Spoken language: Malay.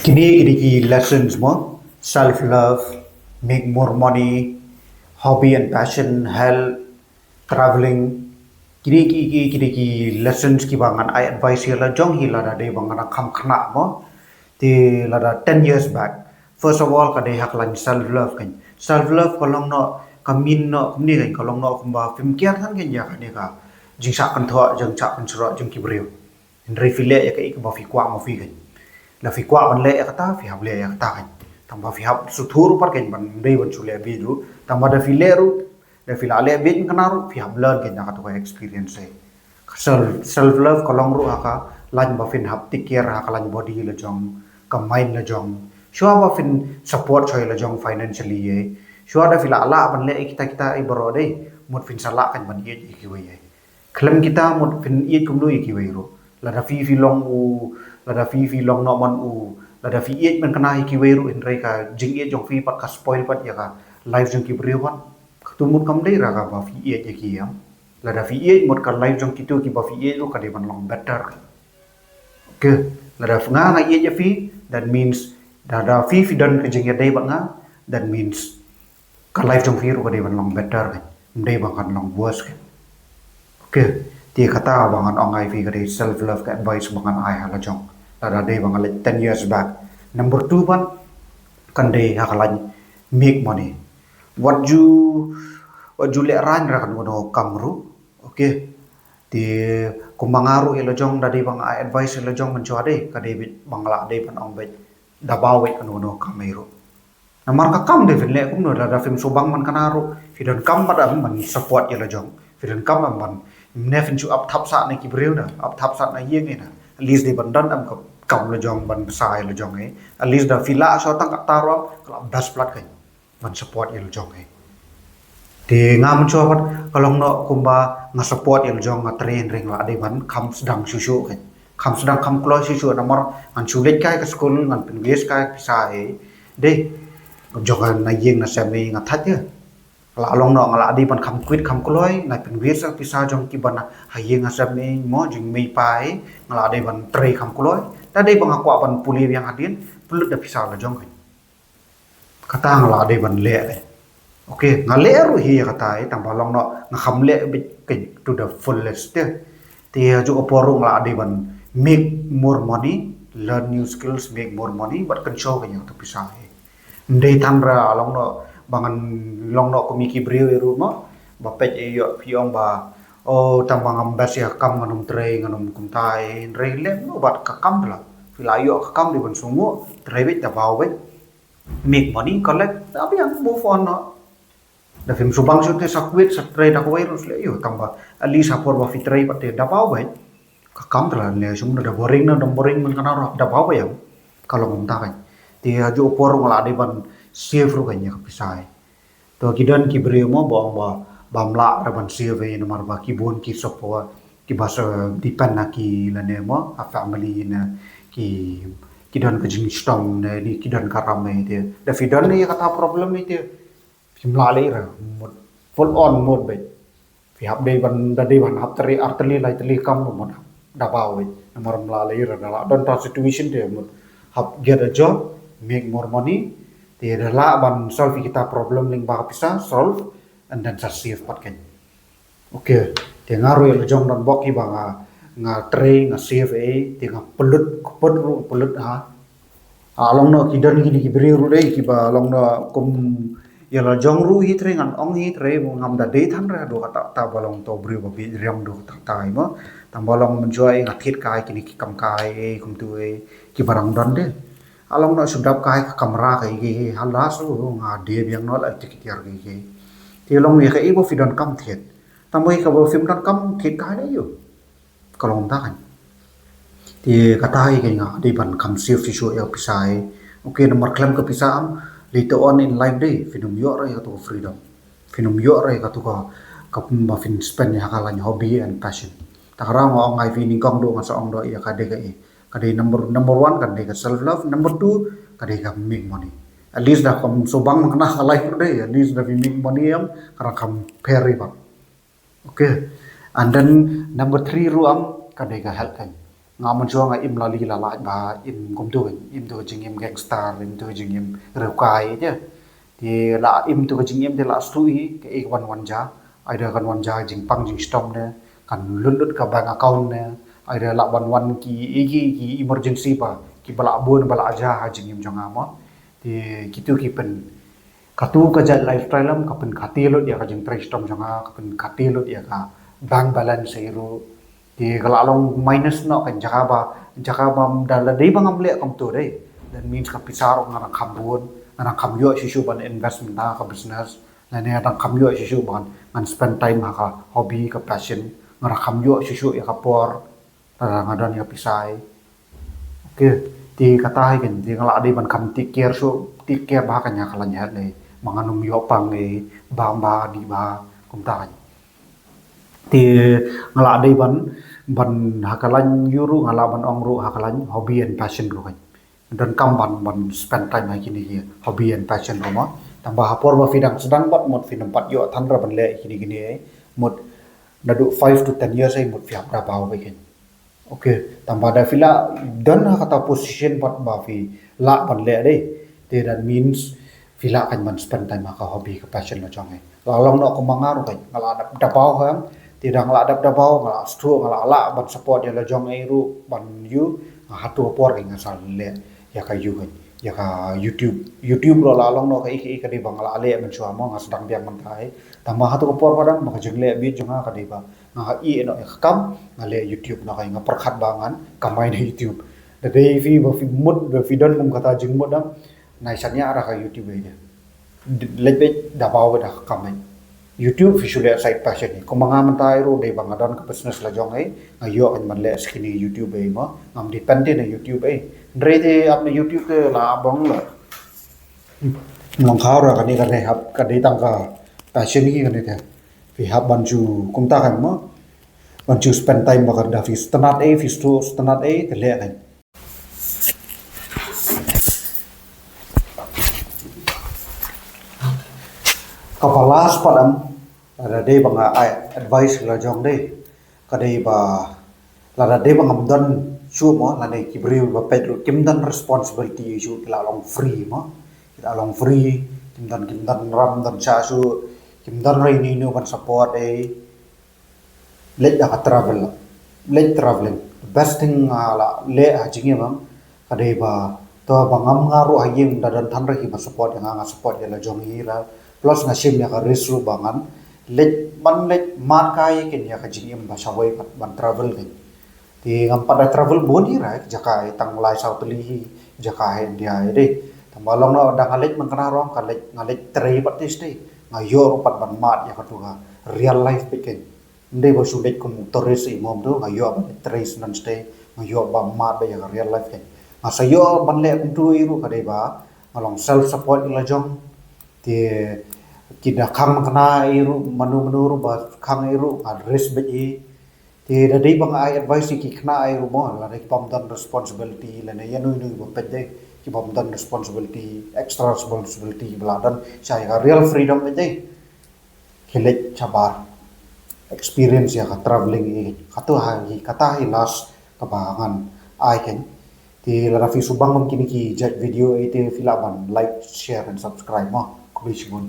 Kini lessons mo, self-love, make more money, hobby and passion, health, traveling. Kini lessons ki bangan I advise you la jong hi la da de bangan kam khna mo. Ti la da 10 years back. First of all ka de hak lan self-love kan. Self-love ko long no kamin no kumni kan ko long no kumba film kiat kan kan ya kan ka. Jing sa kan tho jang cha kan sro jing ki breu. Ndre file ya ka ik ba fi kwa mo fi kan la fi kwa ban le kata fi hab le kata kan tamba fi hab su thuru par kan ban dei ban chule bi ru tamba da fi le ru da fi la le bi kan ru fi hab learn kan ka to experience e self love ko long ru aka lan ba fin hab tik care ha lan body la jong ka mind la jong shua ba fin support choi la jong financially e shua da fi la ala ban le kita ai baro dei mut fin sala kan ban ye ki we e klem kita mut fin ye kum lu ki we ru la da fi long u la da fi long no man u la da fi it man kana ki weru in re ka jing it jong fi pat ka spoil pat ya ka live jong ki briwan tu mut kam dei ra ka ba fi it ya ki yam la da fi it mut ka live jong ki tu ki ba fi it lu ka de man long better ke la da nga nga it ya fi that means da fi don ka jing ya dei ba nga that means ka live jong fi ru ka de man long better ka dei ba kan long worse ka ke ti kata bangan ongai fi ka de self love ka advice bangan ai hala jong la day bang 10 years back. Number 2 ban kan day hakalan make money. What you le ran ra kan wono kamru. Okay. Ti kumangaru ila jong da day bang advice ila jong man chwa day ka day bang la day ban ong bet da bawe kan wono kameru. Namar ka kam de le kum no da film subang man kanaru. Fidon kam pada man support ila jong. Fidon kam man nefin chu up thap sa na ki breu da up thap sa na yeng na. At least they bandan am kam la jong ban sai la jong e at least da fila so tang ka tarom kala das plat kai ban support il jong e ti ngam cho pat kalong no kumba nga support il jong nga train ring la de ban kam sedang susu kai kam sedang kam klo susu namar an chulet kai ka school ngan pin wes kai pisa e de jong na yeng na same nga that ya la long no ngala di ban kam quit kam kloi na pin wes sa pisa jong ki ban ha yeng asam ni mo jing mei pai ngala de ban tre kam kloi ta đây bằng quả bằng puli yang hadin pulut da pisau la jong kata ngala de ban le ok ngale ru hi kata ai tam balong no ngam le bit to the fullest ti ju oporu ngala de ban make more money learn new skills make more money but kan show kan yang to pisau ndei tan ra long no bangan long no ko miki breu ru mo ba pet e yo piong ba o tambang ambas ya kam nganum tre nganum kumtai re le no bat ka kam la filayo ka kam di ban sumo tre bit da baw bit make money collect tapi yang move on no da film subang su te sakwit sa tre da ko virus le yo tamba ali sa por ba fitre pat da baw bit ka kam la le sum da boring na boring man kana da baw ba yang kalau ngum ta kan ti ju por ngala de ban save ru kan ya pisai to kidan ki breu mo bong ba bamla raban sive nomor ba kibun ki sopo ki basa depend na ki la nemo a family na ki don ka jing stong ne ni ki don karame de da fi don ni kata problem ite fimla le ra mod full on mode be fi hab de ban da de ban hab tari artli lai tli kam no mod da bawe nomor mla le ra da don ta situation de mod hab get a job make more money de la ban solve kita problem ling ba bisa solve and then just save pat kan okay te ngaru el jong don boki ba nga tre nga save e te nga pelut ha along no kidan ki bri ru dei ki ba long no kum ya la jong ru hi tre ngan ong hi tre mo ngam da dei than ra do ta ba long to bri ba bi riam do ta tai mo tam ba long menjoy nga thit kai ki kam kai e kum tu e ki barang don de along no sudap kai kamera kai ki halas nga de biang no la tikitiar ki thì long người cái bộ phim đoàn cam thiệt, ta mới cái bộ phim đoàn cam thiệt cái đấy rồi, còn lòng ta cảnh, thì cái tai cái ngã đi bằng cam siêu phi suy ở pisai, ok nó mặc lem cái pisam, later on in life đấy, phim nhựa rồi cái tu freedom, phim nhựa rồi cái tu cái mà phim spend yang kalah hobby and passion, ta karang orang ngai phim kong do ngasih orang do ya kadai number one kadai cái self love, number two kadai cái make money. At least dah kam sobang makna halai perde at least dah make money am karena kam peri bang okay and then number 3 ruam kadai ka help kan ngamun chua nga im lali la lai ba im tu jingim gangster im tu jingim rukai je thì là im tu jingim thì là stui ke ek wan ja ai da kan wan ja jing pang jing stom ne kan lut ka bank account ne ai da la wan ki emergency pa ki bala bun bala aja ha jingim jonga mo thì kitu ki pen katu ka ja lifestyle lam ka pen khati lo dia ka jing trai stom jonga ka pen khati lo dia ka bank balance iru thì kalau long minus no kan jaka ba dala dei bangam le kam tu dei that means ka pisaro ngara khambun ngara khamyo shishu ban investment na ka business la ne ta khamyo shishu ban ngan spend time ha ka hobby ka passion ngara khamyo shishu ya ka por ngadon ya pisai okay thì kata hai kan thì ngala dei ban kham take care ba kan ya kala nya le manganum yo pang e ba di ba kum ta thì ngala dei ban hakalan yuru ngala ban ongru hakalan hobby and passion ro kan dan kam ban spend time hai kini hi hobby and passion ro ma tambah hapor ba fidang sedang bat mod fi nampat yo thandra ban le kini ai mod nadu 5 to 10 years ai mod fi hapra baw ba ken okay tambah da fila dan kata position bat ba fi la ban le dei thì that means fila kan ban spend time ka hobby ka passion lo chong ai long no ko mangaru kan ngala da baw ham tidak ngelak dap dabau ngelak stru ngelak ala ban support ya la jong ai ru ban you hatu por inga sal le ya ka you ya ka YouTube lo la long no ka ik di bang ala le men chua mo ngas dang biang man tai tama hatu por padang ma jeng le bi jonga ka di ba nga i no kam ngale YouTube no ka nga perkhat bangan kamai na YouTube da dei fi ba fi mud ba fi don mum kata jeng mud dam nai sanya ara ka YouTube ya lebe dabau da kamai YouTube visual side passion ni ko mga mantai ro dei bangadon ka business la jong ai ngayo an man le skini YouTube ai mo ngam depend na YouTube ai ndre de apne YouTube te la bong la long khao ra ka ni ka hab ka dei tang ka passion ni ka ni te fi hab ban chu kum ta kan mo ban chu spend time ba ka da fi stanat ai fi stanat ai te le kan kapalas padam ada dei banga advice la jong dei kadai ba la dei bangam don chu mo la nei kibri ba pedro kim dan responsibility chu la long free mo la long free kim dan ram dan cha chu kim dan rei ni no ban support ai let da traveling best thing la le ha jingi bang kadai ba to bangam ngaru hayim dan than ra ki ba support nga support ya la jong hi ra plus nga sim ya ka resru bangan let mat kai ken ya ka jingim ba sawai ban travel kan ti ngam pada travel boni ra jaka tang lai sau tli hi jaka he dia de tamalong no dang alet man kana rong ngalet trei patis de ngayo pat ban mat ya ka tu real life piken ndai ba su let kun tourist i mom do ngayo ban trei nan stay ngayo ba mat ba ya ka real life ken asayo ban le kun tu iru ka de ba ngalong self support la jong ti kita khang kana iru manu ba khang iru address be ti da dei bang ai advice ki khna ai ru mo la ki pam dan responsibility la ne yanu ba pe de ki pam dan responsibility extra responsibility bla dan sai ga real freedom be de khilet chabar experience ya ka traveling i kata hi last ka bangan ai ken ti la rafi subang kini ki jet video ite filaban like share and subscribe mo kubishmun